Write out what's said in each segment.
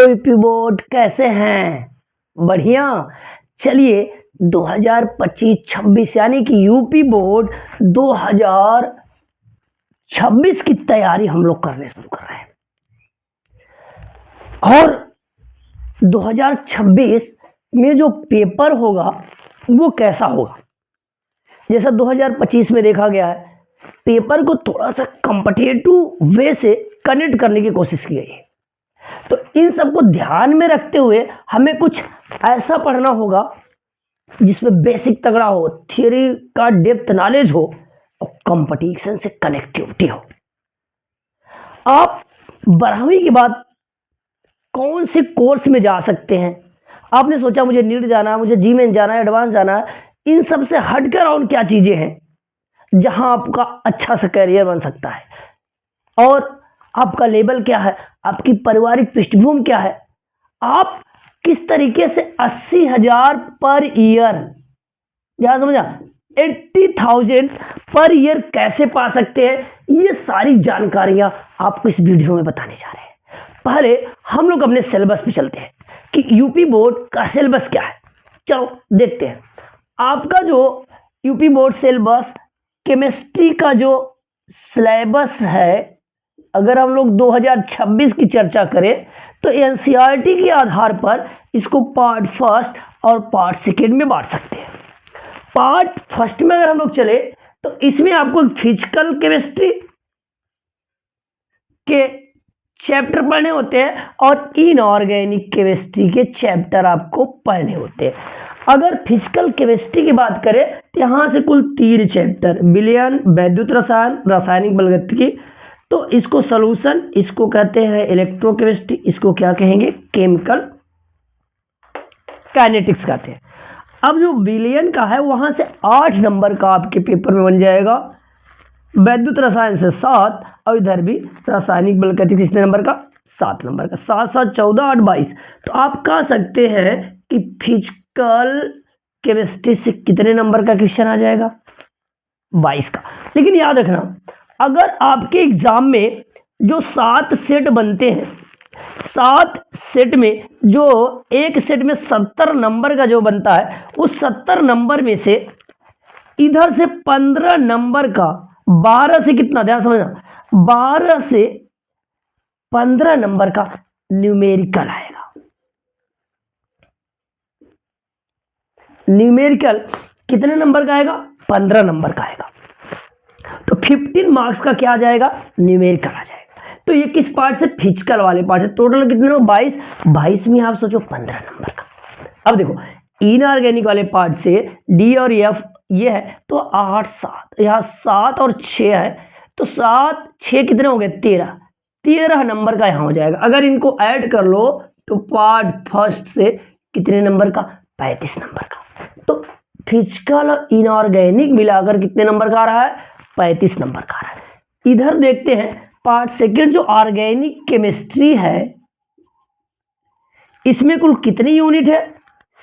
UP board, कैसे हैं? बढ़िया। चलिए 2025-26 यानी कि यूपी बोर्ड 2026 की तैयारी हम लोग करने शुरू कर रहे हैं। और 2026 में जो पेपर होगा वो कैसा होगा? जैसा 2025 में देखा गया है, पेपर को थोड़ा सा कॉम्पिटिटिव वे से कनेक्ट करने की कोशिश की गई है। तो इन सबको ध्यान में रखते हुए हमें कुछ ऐसा पढ़ना होगा जिसमें बेसिक तगड़ा हो, थियरी का डेप्थ नॉलेज हो और कंपटीशन से कनेक्टिविटी हो। आप 12वीं के बाद कौन से कोर्स में जा सकते हैं? आपने सोचा मुझे नीट जाना है, मुझे जीमेन जाना है, एडवांस जाना है, इन सब से हटकर और क्या चीजें हैं जहां आपका अच्छा सा करियर बन सकता है? और आपका लेवल क्या है, आपकी पारिवारिक पृष्ठभूमि क्या है, आप किस तरीके से 80,000 पर ईयर, ध्यान समझा, 80,000 पर ईयर कैसे पा सकते हैं, ये सारी जानकारियां आपको इस वीडियो में बताने जा रहे हैं। पहले हम लोग अपने सिलेबस पे चलते हैं कि यूपी बोर्ड का सिलेबस क्या है। चलो देखते हैं। आपका जो यूपी बोर्ड सिलेबस, केमिस्ट्री का जो सिलेबस है, अगर हम लोग 2026 की चर्चा करें तो एनसीईआरटी के आधार पर इसको पार्ट फर्स्ट और पार्ट सेकेंड में बांट सकते हैं। पार्ट फर्स्ट में अगर हम लोग चले तो इसमें आपको फिजिकल केमिस्ट्री के चैप्टर पढ़ने होते हैं और इनऑर्गेनिक केमिस्ट्री के चैप्टर आपको पढ़ने होते हैं। अगर फिजिकल केमिस्ट्री की बात करें तो यहाँ से कुल 3 चैप्टर, विलयन, वैद्युत रसायन, रासायनिक बलगतिकी, तो इसको सॉल्यूशन, इसको कहते हैं इलेक्ट्रोकेमिस्ट्री, इसको क्या कहेंगे, केमिकल काइनेटिक्स कहते हैं। अब जो विलयन का है वहां से 8 नंबर का आपके पेपर में बन जाएगा, वैद्युत रसायन से 7, और इधर भी रासायनिक बलगतिकी कितने नंबर का, 7 नंबर का, 7 7 14 8 22। तो आप कह सकते हैं कि फिजिकल केमिस्ट्री से कितने नंबर का क्वेश्चन आ जाएगा, 22 का। लेकिन याद रखना, अगर आपके एग्जाम में जो 7 सेट बनते हैं, 7 सेट में जो एक सेट में 70 नंबर का जो बनता है, उस 70 नंबर में से इधर से 15 नंबर का, 12 से कितना, ध्यान समझना, 12 से 15 नंबर का न्यूमेरिकल आएगा। न्यूमेरिकल कितने नंबर का आएगा, 15 नंबर का आएगा। तो 15 मार्क्स का क्या आ जाएगा, न्यूमेरिकल आ जाएगा। तो ये किस पार्ट से, फिजिकल वाले पार्ट से। टोटल कितने हो, 22 में आप सोचो 15 नंबर का। अब देखो इनऑर्गेनिक वाले पार्ट से डी और एफ ये है तो 8 7, यहाँ 7 और 6 है, तो 7 6 कितने हो गए, 13 नंबर का यहाँ हो जाएगा। अगर इनको ऐड कर लो तो पार्ट फर्स्ट से कितने नंबर का, 35 नंबर का। तो फिजिकल और इनऑर्गेनिक मिलाकर कितने नंबर का आ रहा है, 35 नंबर का आ रहा है। इधर देखते हैं पार्ट सेकेंड जो ऑर्गेनिक केमिस्ट्री है, इसमें कुल कितनी यूनिट है,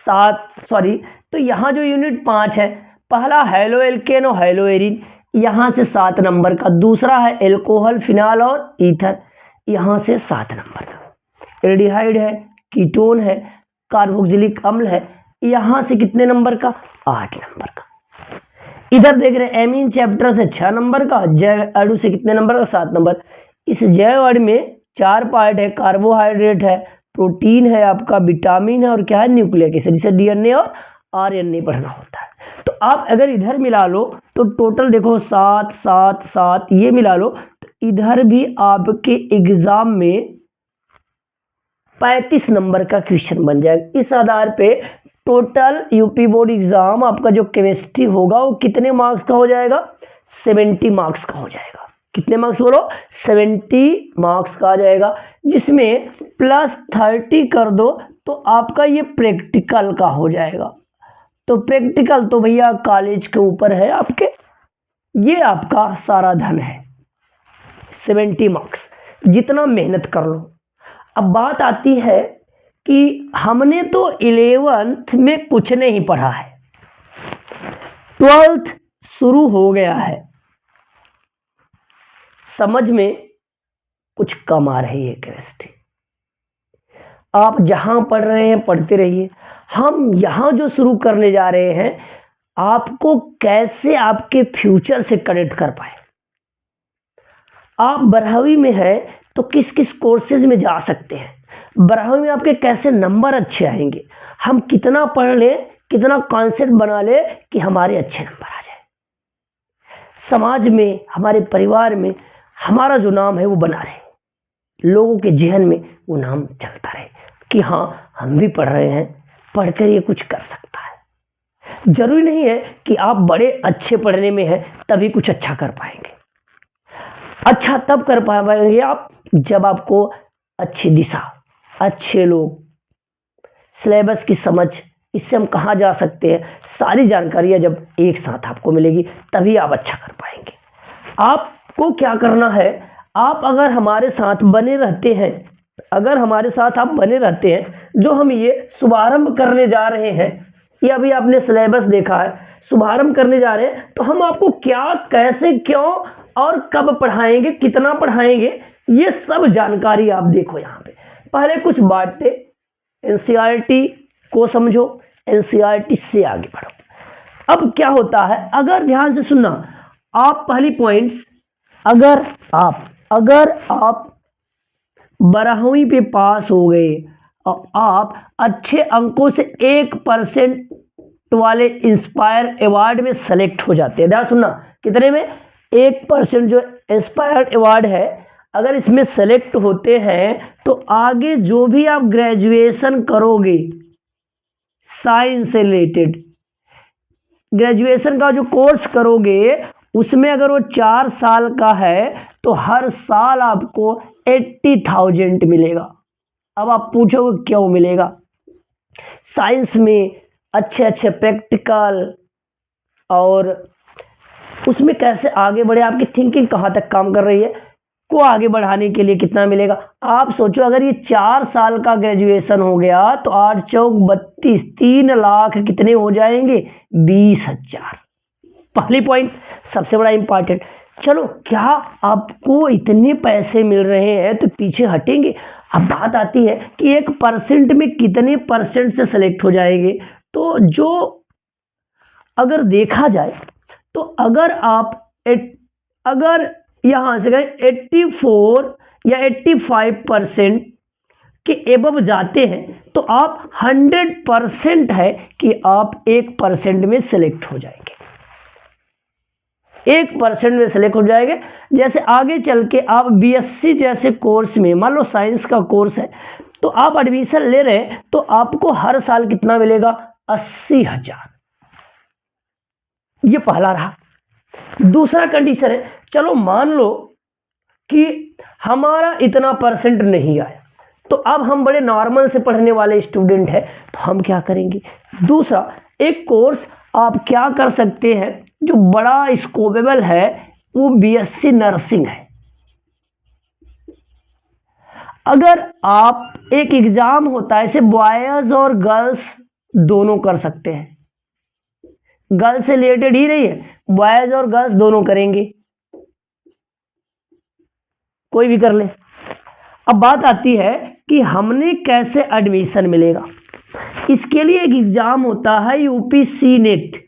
7, सॉरी, तो यहाँ जो यूनिट 5 है, पहला हेलो एल्केन और हेलो एरिन, यहाँ से 7 नंबर का। दूसरा है एल्कोहल, फिनाल और ईथर, यहाँ से 7 नंबर का। एल्डिहाइड है, कीटोन है, कार्बोक्सिलिक अम्ल है, यहाँ से कितने नंबर का, 8 नंबर का। इधर देख रहे हैं एमीन चैप्टर से 6 नंबर का, जैव अणु से कितने नंबर का, 7 नंबर। इस जैव अणु में 4 पार्ट है, कार्बोहाइड्रेट है, प्रोटीन है, आपका विटामिन है, और क्या है, न्यूक्लिक एसिड, जिसे डीएनए और आरएनए पढ़ना होता है। तो आप अगर इधर मिला लो तो टोटल देखो 7 7 7, ये मिला लो तो इधर भी आपके एग्जाम में 35 नंबर का क्वेश्चन बन जाएगा। इस आधार पे टोटल यूपी बोर्ड एग्जाम आपका जो केमिस्ट्री होगा वो कितने मार्क्स का हो जाएगा, 70 मार्क्स का हो जाएगा। कितने मार्क्स बोलो, 70 मार्क्स का आ जाएगा, जिसमें +30 कर दो तो आपका ये प्रैक्टिकल का हो जाएगा। तो प्रैक्टिकल तो भैया कॉलेज के ऊपर है आपके, ये आपका सारा धन है, 70 मार्क्स, जितना मेहनत कर लो। अब बात आती है कि हमने तो 11th में कुछ नहीं पढ़ा है, 12th शुरू हो गया है, समझ में कुछ कम आ रही है केमिस्ट्री। आप जहाँ पढ़ रहे हैं पढ़ते रहिए। हम यहाँ जो शुरू करने जा रहे हैं, आपको कैसे आपके फ्यूचर से कनेक्ट कर पाए। आप 12वीं में है तो किस किस कोर्सेज में जा सकते हैं, 12वीं में आपके कैसे नंबर अच्छे आएंगे, हम कितना पढ़ लें, कितना कॉन्सेप्ट बना ले कि हमारे अच्छे नंबर आ जाए, समाज में, हमारे परिवार में हमारा जो नाम है वो बना रहे, लोगों के जहन में वो नाम चलता रहे कि हाँ हम भी पढ़ रहे हैं, पढ़कर ये कुछ कर सकता है। जरूरी नहीं है कि आप बड़े अच्छे पढ़ने में हैं तभी कुछ अच्छा कर पाएंगे। अच्छा तब कर पाएंगे आप जब आपको अच्छी दिशा, अच्छे लोग, सिलेबस की समझ, इससे हम कहाँ जा सकते हैं, सारी जानकारियाँ जब एक साथ आपको मिलेगी तभी आप अच्छा कर पाएंगे। आपको क्या करना है, आप अगर हमारे साथ बने रहते हैं, अगर हमारे साथ आप बने रहते हैं, जो हम ये शुभारंभ करने जा रहे हैं, ये अभी आपने सिलेबस देखा है, शुभारंभ करने जा रहे हैं, तो हम आपको क्या, कैसे, क्यों और कब पढ़ाएंगे, कितना पढ़ाएंगे, ये सब जानकारी आप देखो यहाँ पे। पहले कुछ बातें, एनसीईआरटी को समझो, एनसीईआरटी से आगे बढ़ो। अब क्या होता है, अगर ध्यान से सुनना, आप पहली पॉइंट्स, अगर आप 12वीं पे पास हो गए और आप अच्छे अंकों से 1% वाले इंस्पायर अवार्ड में सेलेक्ट हो जाते हैं, ध्यान सुनना, कितने में, 1% जो इंस्पायर अवार्ड है, अगर इसमें सेलेक्ट होते हैं तो आगे जो भी आप ग्रेजुएशन करोगे साइंस से रिलेटेड, ग्रेजुएशन का जो कोर्स करोगे उसमें अगर वो 4 साल का है तो हर साल आपको 80,000 मिलेगा। अब आप पूछोगे क्यों मिलेगा, साइंस में अच्छे अच्छे प्रैक्टिकल और उसमें कैसे आगे बढ़े, आपकी थिंकिंग कहाँ तक काम कर रही है, को आगे बढ़ाने के लिए कितना मिलेगा। आप सोचो अगर ये 4 साल का ग्रेजुएशन हो गया तो 8 चौक 32, 3 लाख कितने हो जाएंगे, 20,000। पहली पॉइंट सबसे बड़ा इंपॉर्टेंट। चलो क्या आपको इतने पैसे मिल रहे हैं तो पीछे हटेंगे। अब बात आती है कि 1% में कितने परसेंट से सेलेक्ट हो जाएंगे, तो जो अगर देखा जाए तो अगर यहाँ से गए 84 या 85% के एबव जाते हैं तो आप 100% है कि आप 1% में सेलेक्ट हो जाएंगे, 1% में सेलेक्ट हो जाएंगे। जैसे आगे चल के आप बीएससी जैसे कोर्स में, मान लो साइंस का कोर्स है तो आप एडमिशन ले रहे हैं तो आपको हर साल कितना मिलेगा, 80,000। ये पहला रहा। दूसरा कंडीशन है, चलो मान लो कि हमारा इतना परसेंट नहीं आया तो अब हम बड़े नॉर्मल से पढ़ने वाले स्टूडेंट हैं तो हम क्या करेंगे। दूसरा एक कोर्स आप क्या कर सकते हैं जो बड़ा स्कोपेबल है, वो बीएससी नर्सिंग है। अगर आप एक एग्जाम होता है, इसे बॉयज और गर्ल्स दोनों कर सकते हैं, गर्ल्स से रिलेटेड ही नहीं है, बॉयज और गर्ल्स दोनों करेंगे, कोई भी कर ले। अब बात आती है कि हमने कैसे एडमिशन मिलेगा। इसके लिए एक एग्जाम होता है UPC net,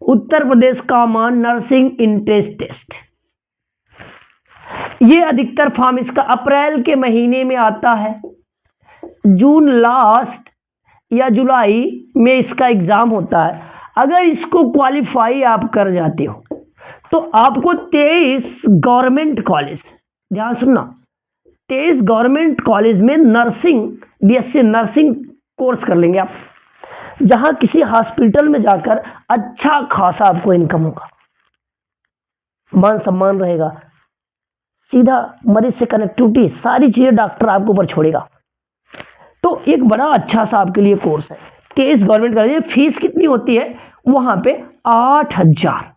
Uttar Pradesh common nursing entrance test. ये अधिकतर फॉर्म इसका अप्रैल के महीने में आता है, जून लास्ट या जुलाई में इसका एग्जाम होता है। अगर इसको क्वालिफाई आप कर जाते हो तो आपको 23 गवर्नमेंट कॉलेज, ध्यान सुनना, 23 गवर्नमेंट कॉलेज में नर्सिंग, बीएससी नर्सिंग कोर्स कर लेंगे आप, जहां किसी हॉस्पिटल में जाकर अच्छा खासा आपको इनकम होगा, मान सम्मान रहेगा, सीधा मरीज से कनेक्टिविटी, सारी चीजें डॉक्टर आपके ऊपर छोड़ेगा। तो एक बड़ा अच्छा सा आपके लिए कोर्स है, 23 गवर्नमेंट कॉलेज। फीस कितनी होती है वहां पे, 8,000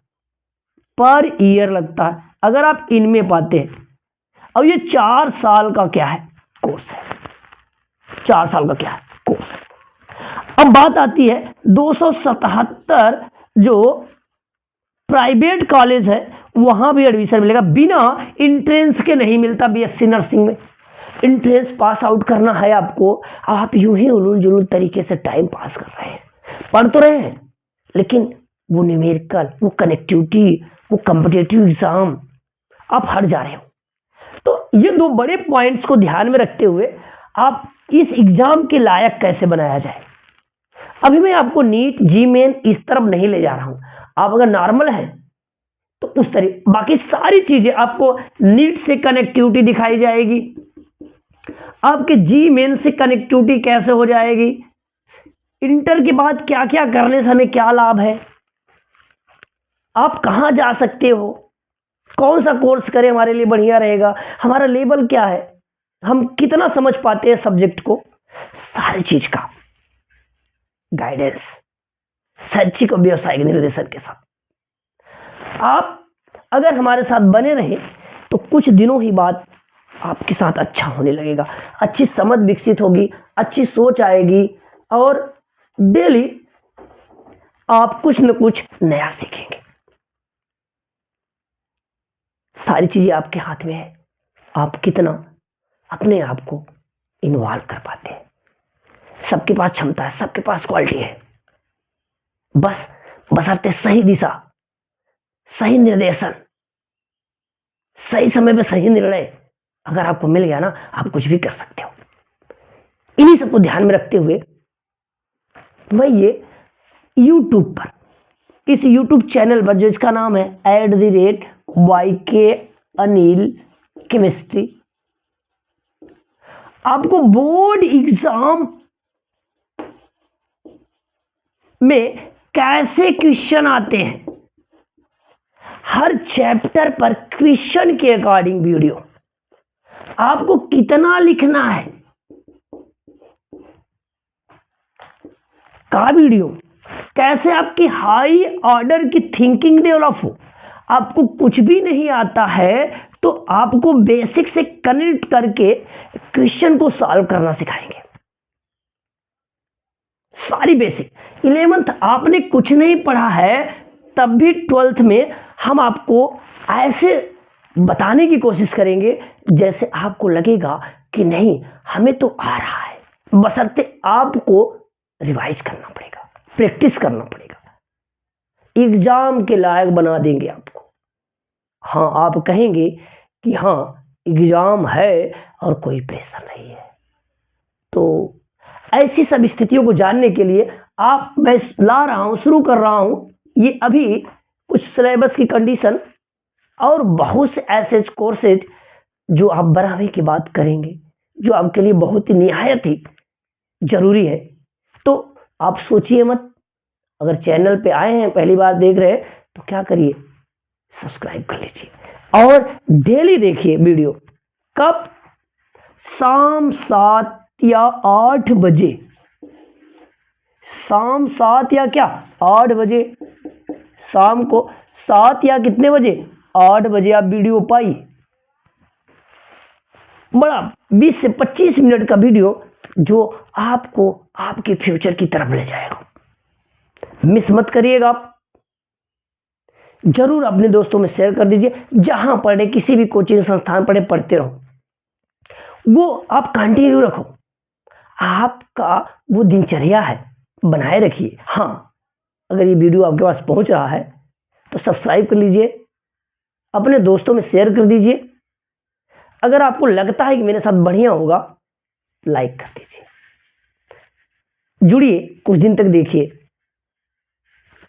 पर ईयर लगता है अगर आप इनमें पाते हैं। और ये 4 साल का क्या है, कोर्स है, 4 साल का क्या है, कोर्स है। अब बात आती है 277 जो प्राइवेट कॉलेज है वहां भी एडमिशन मिलेगा, बिना इंट्रेंस के नहीं मिलता बीएससी नर्सिंग में। इंट्रेंस पास आउट करना है आपको, आप यूं ही उलूल जुलूल तरीके से टाइम पास कर रहे हैं, पढ़ तो रहे हैं, लेकिन वो न्यूमेरिकल, वो कनेक्टिविटी, वो कॉम्पिटिटिव एग्जाम आप हट जा रहे हो। तो ये दो बड़े पॉइंट्स को ध्यान में रखते हुए आप इस एग्जाम के लायक कैसे बनाया जाए। अभी मैं आपको नीट जी मेन इस तरफ नहीं ले जा रहा हूं, आप अगर नॉर्मल है तो उस तरह बाकी सारी चीजें आपको नीट से कनेक्टिविटी दिखाई जाएगी, आपके जी मेन से कनेक्टिविटी कैसे हो जाएगी, इंटर के बाद क्या क्या करने से हमें क्या लाभ है, आप कहां जा सकते हो, कौन सा कोर्स करें हमारे लिए बढ़िया रहेगा, हमारा लेवल क्या है, हम कितना समझ पाते हैं सब्जेक्ट को, सारी चीज का गाइडेंस शैक्षिक और व्यवसायिक निर्देशन के साथ आप अगर हमारे साथ बने रहे तो कुछ दिनों ही बाद आपके साथ अच्छा होने लगेगा, अच्छी समझ विकसित होगी, अच्छी सोच आएगी और डेली आप कुछ न कुछ नया सीखेंगे। सारी चीजें आपके हाथ में है, आप कितना अपने आप को इन्वॉल्व कर पाते हैं। सबके पास क्षमता है, सबके पास क्वालिटी है, बस बशर्ते सही दिशा, सही निर्देशन, सही समय पे सही निर्णय अगर आपको मिल गया ना, आप कुछ भी कर सकते हो। इन्हीं सबको ध्यान में रखते हुए मैं ये यूट्यूब पर, इस यूट्यूब चैनल पर जो इसका नाम है @YK अनिल केमिस्ट्री, आपको बोर्ड एग्जाम में कैसे क्वेश्चन आते हैं, हर चैप्टर पर क्वेश्चन के अकॉर्डिंग वीडियो, आपको कितना लिखना है का वीडियो, कैसे आपकी हाई ऑर्डर की थिंकिंग डेवलप हो। आपको कुछ भी नहीं आता है तो आपको बेसिक से कनेक्ट करके क्वेश्चन को सॉल्व करना सिखाएंगे, सारी बेसिक। 11th आपने कुछ नहीं पढ़ा है तब भी 12th में हम आपको ऐसे बताने की कोशिश करेंगे जैसे आपको लगेगा कि नहीं हमें तो आ रहा है, बशर्ते आपको रिवाइज करना पड़ेगा, प्रैक्टिस करना पड़ेगा, एग्जाम के लायक बना देंगे आपको। हाँ, आप कहेंगे कि हाँ एग्जाम है और कोई प्रेशर नहीं है। तो ऐसी सब स्थितियों को जानने के लिए आप मैं ला रहा हूं, शुरू कर रहा हूं ये अभी कुछ सिलेबस की कंडीशन और बहुत से ऐसे कोर्सेज जो आप बराबरी की बात करेंगे, जो आपके लिए बहुत ही निहायत ही जरूरी है। तो आप सोचिए मत, अगर चैनल पे आए हैं पहली बार देख रहे हैं तो क्या करिए, सब्सक्राइब कर लीजिए और डेली देखिए वीडियो। कब? शाम 7 या 8 बजे, शाम 7 या क्या 8 बजे, शाम को 7 या कितने बजे 8 बजे आप वीडियो पाइए। बड़ा 20 से 25 मिनट का वीडियो जो आपको आपके फ्यूचर की तरफ ले जाएगा। मिस मत करिएगा आप, जरूर अपने दोस्तों में शेयर कर दीजिए। जहां पढ़े, किसी भी कोचिंग संस्थान पढ़े, पढ़ते रहो, वो आप कंटिन्यू रखो, आपका वो दिनचर्या है बनाए रखिए। हाँ, अगर ये वीडियो आपके पास पहुंच रहा है तो सब्सक्राइब कर लीजिए, अपने दोस्तों में शेयर कर दीजिए। अगर आपको लगता है कि मेरे साथ बढ़िया होगा, लाइक कर दीजिए, जुड़िए, कुछ दिन तक देखिए।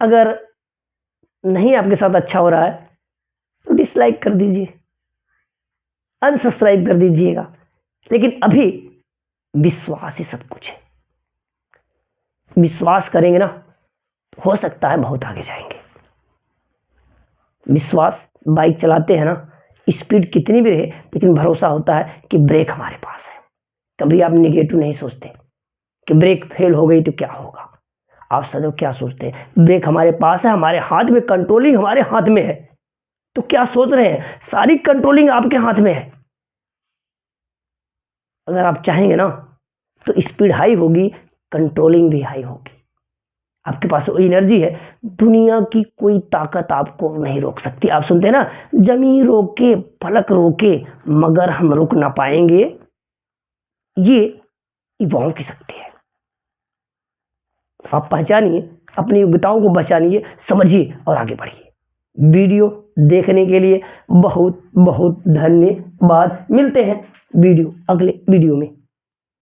अगर नहीं आपके साथ अच्छा हो रहा है तो डिसलाइक कर दीजिए, अनसब्सक्राइब कर दीजिएगा। लेकिन अभी विश्वास ही सब कुछ है, विश्वास करेंगे ना हो सकता है बहुत आगे जाएंगे। विश्वास, बाइक चलाते हैं ना, स्पीड कितनी भी रहे लेकिन भरोसा होता है कि ब्रेक हमारे पास है। कभी आप निगेटिव नहीं सोचते कि ब्रेक फेल हो गई तो क्या होगा, आप सदैव क्या सोचते हैं, ब्रेक हमारे पास है, हमारे हाथ में, कंट्रोलिंग हमारे हाथ में है। तो क्या सोच रहे हैं, सारी कंट्रोलिंग आपके हाथ में है। अगर आप चाहेंगे ना तो स्पीड हाई होगी, कंट्रोलिंग भी हाई होगी। आपके पास वो एनर्जी है, दुनिया की कोई ताकत आपको नहीं रोक सकती। आप सुनते हैं ना, जमीन रोके फलक रोके मगर हम रुक ना पाएंगे ये इवॉल्व की शक्ति है। आप पहचानिए, अपनी योग्यताओं को पहचानिए, समझिए और आगे बढ़िए। वीडियो देखने के लिए बहुत बहुत धन्यवाद। मिलते हैं अगले वीडियो में।